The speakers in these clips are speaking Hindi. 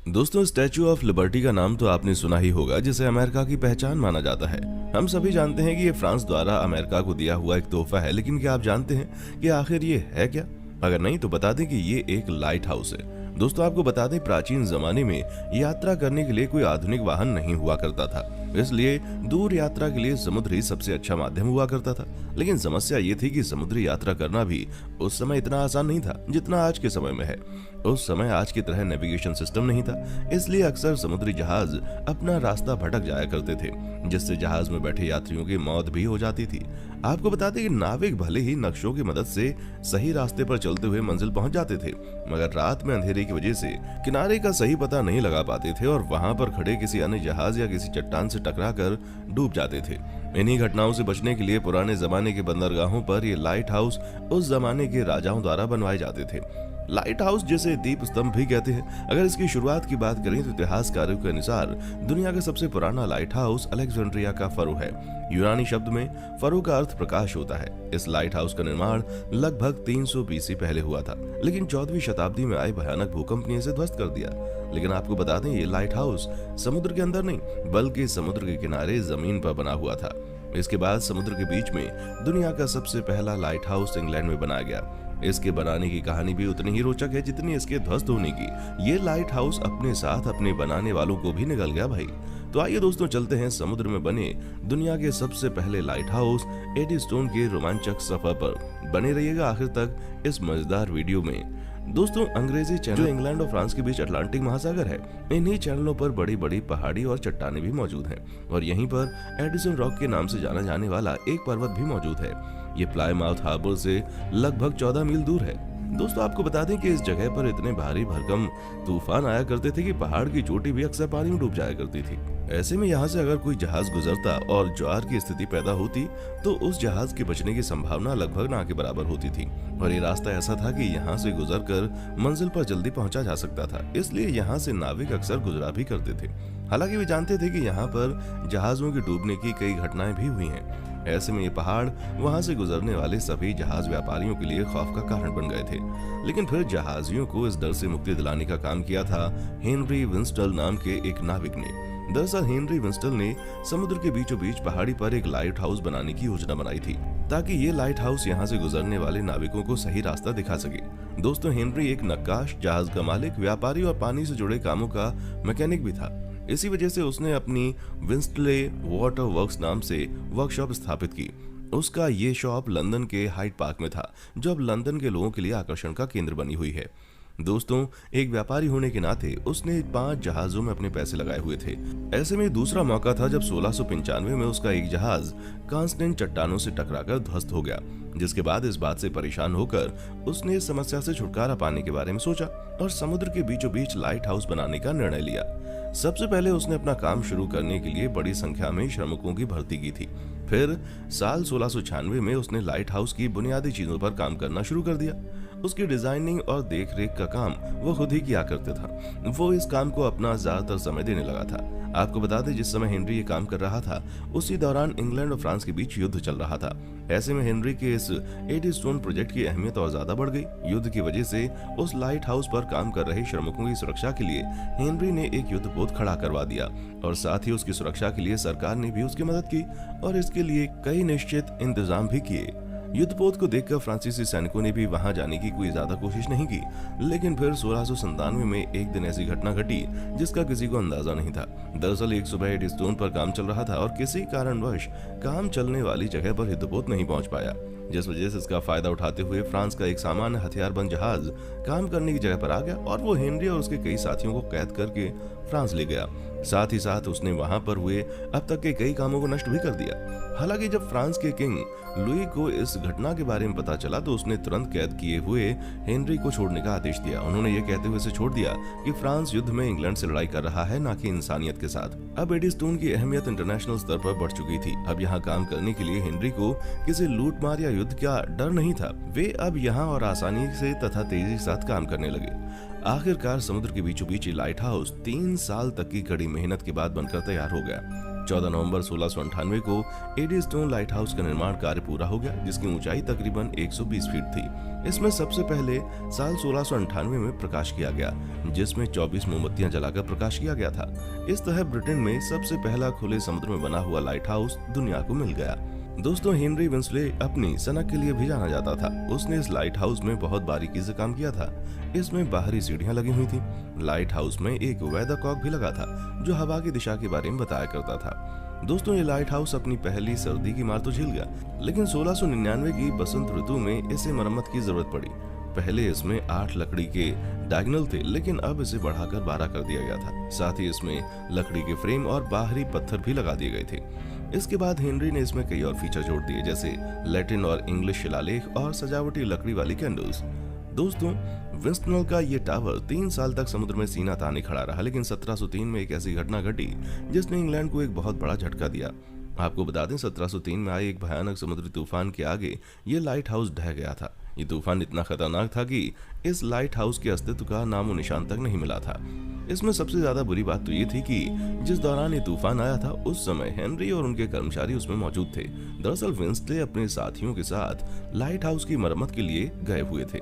दोस्तों, स्टैचू ऑफ लिबर्टी का नाम तो आपने सुना ही होगा, जिसे अमेरिका की पहचान माना जाता है। हम सभी जानते हैं कि ये फ्रांस द्वारा अमेरिका को दिया हुआ एक तोहफा है, लेकिन क्या आप जानते हैं कि आखिर ये है क्या? अगर नहीं तो बता दें कि ये एक लाइट हाउस है। दोस्तों, आपको बता दें, प्राचीन जमाने में यात्रा करने के लिए कोई आधुनिक वाहन नहीं हुआ करता था, इसलिए दूर यात्रा के लिए समुद्र ही सबसे अच्छा माध्यम हुआ करता था। लेकिन समस्या ये थी कि समुद्री यात्रा करना भी उस समय इतना आसान नहीं था जितना आज के समय में है। उस समय आज की तरह नेविगेशन सिस्टम नहीं था, इसलिए अक्सर समुद्री जहाज अपना रास्ता भटक जाया करते थे, जिससे जहाज में बैठे यात्रियों की मौत भी हो जाती थी। आपको बता दें कि नाविक भले ही नक्शों की मदद से सही रास्ते पर चलते हुए मंजिल पहुंच जाते थे, मगर रात में अंधेरे की वजह से किनारे का सही पता नहीं लगा पाते थे और वहां पर खड़े किसी अन्य जहाज या किसी चट्टान से टकराकर डूब जाते थे। इन्हीं घटनाओं से बचने के लिए पुराने जमाने के बंदरगाहों पर ये लाइट हाउस उस जमाने के राजाओं द्वारा बनवाए जाते थे। लाइट हाउस जिसे दीप स्तंभ भी कहते हैं। अगर इसकी शुरुआत की बात करें तो इतिहासकारों के अनुसार दुनिया का सबसे पुराना लाइट हाउस अलेक्जेंड्रिया का फरो है। यूनानी शब्द में फरो का अर्थ प्रकाश होता है। इस लाइट हाउस का निर्माण लगभग 300 बीसी पहले हुआ था, लेकिन 14वीं शताब्दी में आए भयानक भूकंप ने इसे ध्वस्त कर दिया। लेकिन आपको बता दें, ये लाइट हाउस समुद्र के अंदर नहीं बल्कि समुद्र के किनारे जमीन पर बना हुआ था। इसके बाद समुद्र के बीच में दुनिया का सबसे पहला लाइट हाउस इंग्लैंड में बनाया गया। इसके बनाने की कहानी भी उतनी ही रोचक है जितनी इसके ध्वस्त होने की। ये लाइट हाउस अपने साथ अपने बनाने वालों को भी निगल गया भाई। तो आइए दोस्तों, चलते हैं समुद्र में बने दुनिया के सबसे पहले लाइट हाउस एडीस्टोन के रोमांचक सफर पर। बने रहिएगा आखिर तक इस मजेदार वीडियो में। दोस्तों, अंग्रेजी चैनल जो इंग्लैंड और फ्रांस के बीच अटलांटिक महासागर है, इन्हीं चैनलों पर बड़ी बड़ी पहाड़ी और चट्टानें भी मौजूद हैं और यहीं पर एडिसन रॉक के नाम से जाना जाने वाला एक पर्वत भी मौजूद है। ये प्लायमाउथ हार्बर से लगभग 14 मील दूर है। दोस्तों, आपको बता दें कि इस जगह पर इतने भारी भरकम तूफान आया करते थे कि पहाड़ की चोटी भी अक्सर पानी में डूब जाया करती थी। ऐसे में यहाँ से अगर कोई जहाज गुजरता और ज्वार की स्थिति पैदा होती तो उस जहाज के बचने की संभावना लगभग ना के बराबर होती थी। और ये रास्ता ऐसा था कि यहाँ से गुजरकर मंजिल पर जल्दी पहुंचा जा सकता था, इसलिए यहाँ से नाविक अक्सर गुजरा भी करते थे। हालांकि वे जानते थे कि यहाँ पर जहाजों के डूबने की कई घटनाएं भी हुई हैं। ऐसे में ये पहाड़ वहां से गुजरने वाले सभी जहाज व्यापारियों के लिए खौफ का कारण बन गए थे। लेकिन फिर जहाजियों को इस डर से मुक्ति दिलाने का काम किया था हेनरी विंस्टल नाम के एक नाविक ने। दरअसल हेनरी विंस्टल ने समुद्र के बीचों बीच पहाड़ी पर एक लाइट हाउस बनाने की योजना बनाई थी, ताकि ये लाइट हाउस यहाँ से गुजरने वाले नाविकों को सही रास्ता दिखा सके। दोस्तों, हेनरी एक नक्काश, जहाज का मालिक, व्यापारी और पानी से जुड़े कामों का मैकेनिक भी था। इसी वजह से उसने अपनी विंस्टले वाटर वर्क्स नाम से वर्कशॉप स्थापित की। उसका ये शॉप लंदन के हाइड पार्क में था, जो अब लंदन के लोगों के लिए आकर्षण का केंद्र बनी हुई है। दोस्तों, एक व्यापारी होने के नाते उसने 5 जहाजों में अपने पैसे लगाए हुए थे। ऐसे में दूसरा मौका था जब 1695 में उसका एक जहाज कांस्टेंट चट्टानों से टकराकर ध्वस्त हो गया, जिसके बाद इस बात से परेशान होकर उसने इस समस्या से छुटकारा पाने के बारे में सोचा और समुद्र के बीचों बीच लाइट हाउस बनाने का निर्णय लिया। सबसे पहले उसने अपना काम शुरू करने के लिए बड़ी संख्या में श्रमिकों की भर्ती की थी। फिर साल 1696 में उसने लाइट हाउस की बुनियादी चीजों पर काम करना शुरू कर दिया। उसकी डिजाइनिंग और देखरेख का काम वो खुद ही किया करता था। वो इस काम को अपना ज्यादातर समय देने लगा था। आपको बता दें, जिस समय हेनरी ये काम कर रहा था उसी दौरान इंग्लैंड और फ्रांस के बीच युद्ध चल रहा था। ऐसे में हेनरी के इस एडीस्टोन प्रोजेक्ट की अहमियत और ज्यादा बढ़ गई। युद्ध की वजह से उस लाइट हाउस पर काम कर रहे श्रमिकों की सुरक्षा के लिए हेनरी ने एक युद्धपोत खड़ा करवा दिया और साथ ही उसकी सुरक्षा के लिए सरकार ने भी उसकी मदद की और इसके लिए कई निश्चित इंतजाम भी किए। युद्धपोत को देखकर फ्रांसीसी सैनिकों ने भी वहां जाने की कोई ज्यादा कोशिश नहीं की, लेकिन फिर 1697 में एक दिन ऐसी घटना घटी जिसका किसी को अंदाजा नहीं था। दरअसल एक सुबह एडीस्टोन पर काम चल रहा था और किसी कारणवश काम चलने वाली जगह पर युद्धपोत नहीं पहुंच पाया, जिस वजह से इसका फायदा उठाते हुए फ्रांस का एक सामान्य हथियारबंद जहाज काम करने की जगह पर आ गया और वो हेनरी और उसके कई साथियों को कैद करके फ्रांस ले गया। साथ ही साथ उसने वहां पर हुए अब तक के कई कामों को नष्ट भी कर दिया। हालांकि जब फ्रांस के किंग लुई को इस घटना के बारे में पता चला तो उसने तुरंत कैद किए हुए हेनरी को छोड़ने का आदेश दिया। उन्होंने ये कहते हुए इसे छोड़ दिया कि फ्रांस युद्ध में इंग्लैंड से लड़ाई कर रहा है, न कि इंसानियत के साथ। अब एडीस्टोन की अहमियत इंटरनेशनल स्तर पर बढ़ चुकी थी। अब यहाँ काम करने के लिए हेनरी को किसी लूटमार या युद्ध का डर नहीं था। वे अब यहाँ और आसानी से तथा तेजी के साथ काम करने लगे। आखिरकार समुद्र के बीचों बीच लाइट हाउस 3 साल तक की कड़ी मेहनत के बाद बनकर तैयार हो गया। 14 नवंबर 1698 को एडीस्टोन लाइट हाउस का निर्माण कार्य पूरा हो गया, जिसकी ऊंचाई तकरीबन 120 फीट थी। इसमें सबसे पहले साल 1698 में प्रकाश किया गया, जिसमें 24 मोमबत्तियां जलाकर प्रकाश किया गया था। इस तरह ब्रिटेन में सबसे पहला खुले समुद्र में बना हुआ लाइट हाउस दुनिया को मिल गया। दोस्तों, हेनरी विंसले अपनी सनक के लिए भी जाना जाता था। उसने इस लाइट हाउस में बहुत बारीकी से काम किया था। इसमें बाहरी सीढ़ियां लगी हुई थी। लाइट हाउस में एक वेदरकॉक भी लगा था, जो हवा की दिशा के बारे में बताया करता था। दोस्तों, ये लाइट हाउस अपनी पहली सर्दी की मार तो झेल गया, लेकिन 1699 की बसंत ऋतु में इसे मरम्मत की जरूरत पड़ी। पहले इसमें 8 लकड़ी के डायगोनल थे, लेकिन अब इसे बढ़ाकर 12 कर दिया गया था। साथ ही इसमें लकड़ी के फ्रेम और बाहरी पत्थर भी लगा दिए गए थे। इसके बाद हेनरी ने इसमें कई और फीचर जोड़ दिए, जैसे लैटिन और इंग्लिश शिलालेख और सजावटी लकड़ी वाली कैंडल्स। दोस्तों, विंस्टन का ये टावर 3 साल तक समुद्र में सीना ताने खड़ा रहा, लेकिन 1703 में एक ऐसी घटना घटी जिसने इंग्लैंड को एक बहुत बड़ा झटका दिया। आपको बता दें, 1703 में आए एक भयानक समुद्री तूफान के आगे ये लाइट हाउस ढह गया था। ये तूफान इतना खतरनाक था कि इस लाइट हाउस के अस्तित्व का नामो निशान तक नहीं मिला था। इसमें सबसे ज्यादा बुरी बात तो ये थी कि जिस दौरान ये तूफान आया था, उस समय हेनरी और उनके कर्मचारी उसमें मौजूद थे। दरअसल विंस्ले अपने साथियों के साथ लाइट हाउस की मरम्मत के लिए गए हुए थे।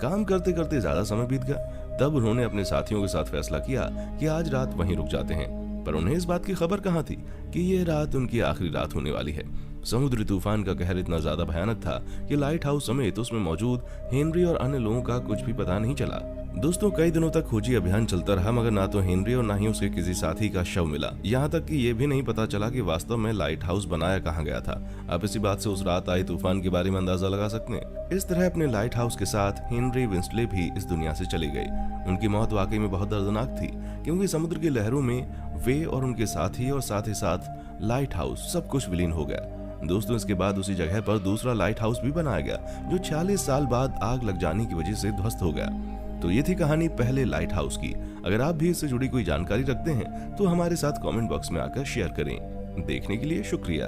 काम करते करते ज्यादा समय बीत गया। तब उन्होंने अपने साथियों के साथ फैसला किया कि आज रात वहीं रुक जाते हैं। पर उन्हें इस बात की खबर कहाँ थी कि ये रात उनकी आखिरी रात होने वाली है। समुद्री तूफान का कहर इतना ज्यादा भयानक था कि लाइट हाउस समेत उसमें मौजूद हेनरी और अन्य लोगों का कुछ भी पता नहीं चला। दोस्तों, कई दिनों तक खोजी अभियान चलता रहा, मगर ना तो हेनरी और ना ही उसके किसी साथी का शव मिला। यहाँ तक कि ये भी नहीं पता चला कि वास्तव में लाइट हाउस बनाया कहाँ गया था। आप इसी बात से उस रात आई तूफान के बारे में अंदाजा लगा सकते हैं। इस तरह अपने लाइट हाउस के साथ हेनरी विंसले भी इस दुनिया से चले गए। उनकी मौत वाकई में बहुत दर्दनाक थी, क्योंकि समुद्र की लहरों में वे और उनके साथी और साथ ही साथ लाइट हाउस सब कुछ विलीन हो गया। दोस्तों, इसके बाद उसी जगह पर दूसरा लाइट हाउस भी बनाया गया, जो 46 साल बाद आग लग जाने की वजह से ध्वस्त हो गया। तो ये थी कहानी पहले लाइट हाउस की। अगर आप भी इससे जुड़ी कोई जानकारी रखते हैं तो हमारे साथ कमेंट बॉक्स में आकर शेयर करें। देखने के लिए शुक्रिया।